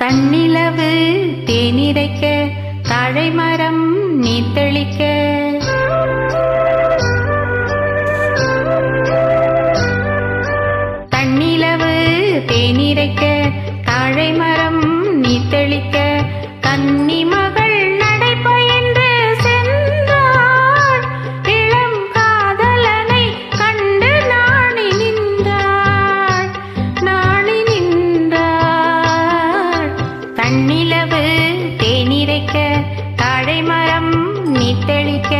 தன்னிலவு தேனிரைக்க தாழை மரம் நீத்தளிக்க தன்னிலவு தேனிரைக்க தாழை மரம் நீத்தளிக்க கன்னி மகள் நடைபயின்று சென்றாள். இளம் காதலனை கண்டு நாணி நின்றாள். தன்னிலவு தேனிரைக்க தாழை மரம் நீத்தளிக்க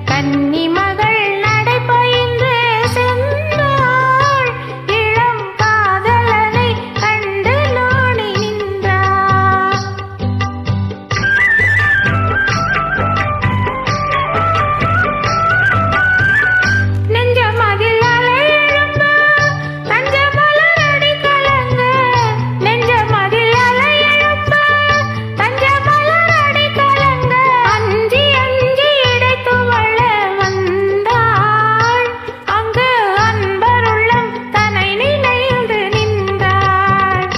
கன்னி மகள் நடைபயின்று சென்றாள். இளம் காதலனை கண்டு நாணி நின்றாள். நெஞ்சமதில் அலை எழும்ப தஞ்ச மலரடி கலங்க. நெஞ்சமதில் அலை எழும்ப தஞ்ச மலரடி கலங்க. அஞ்சி அஞ்சி இடை துவள வந்தாள். அங்கு அன்பருள்ளம் தன்னை நினைந்து நின்றாள்.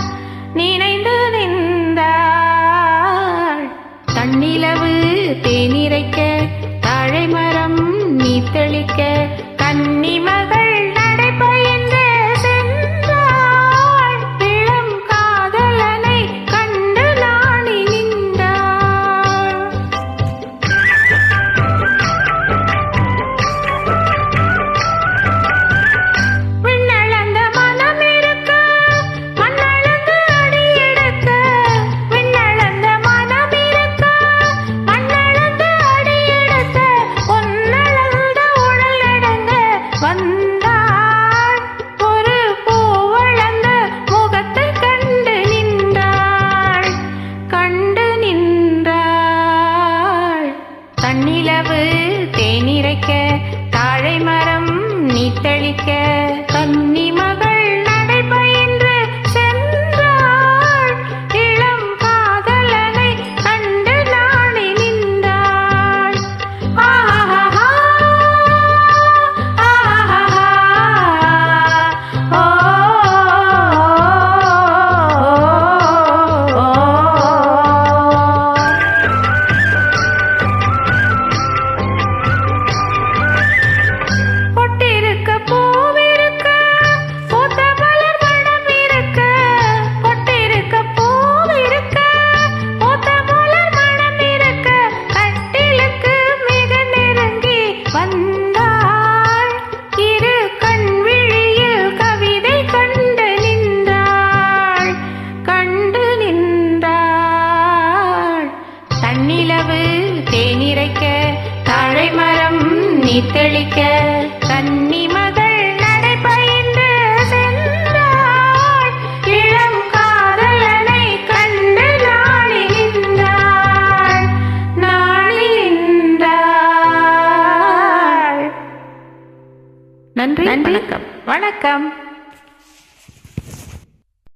நினைந்து நின்றாள். தன்னிலவு தேனிரைக்க தாழை மரம் நீத்தளிக்க கன்னி மகள் நடைபயின்று சென்றாள். இளம் காதலனை கண்டு நாணி நின்றாள். விண்ணளந்த மனம் இருக்க மண்ணளந்து அடி எடுக்க. விண்ணளந்த மனம் இருக்க மண்ணளந்து அடி எடுக்க. பொன்னளந்த உடல் அடங்க வந்தாள். ஒரு பூவளந்த முகத்தை கண்டு நின்றாள். கண்டு நின்றாள். தன்னிலவு தேனிரைக்க தாழை மரம் நீத்தளிக்க கன்னி மகள் நடைபயின்று சென்றாள். இளம் காதலனை கண்டு நாணி நின்றாள். ஆஹா ஆஹா ஓ பொட்டிருக்க பூவிருக்க பூத்த மலர் மணம் இருக்க. பொட்டிருக்க பூவிருக்க பூத்த மலர் மணம் இருக்க. கட்டிலுக்கு மிக நெருங்கி வந்தாள். இரு கண் விழியில் கவிதை கண்டு நின்றாள். கண்டு நின்றாள். தன்னிலவு தேனிரைக்க தாழை மரம் நீத்தளிக்க கன்னி மகள் நடைபயின்று சென்றாள். இளம் காதலனை கண்டு நாணி நின்றாள். நாணி நின்றாள். நன்றி. வணக்கம்.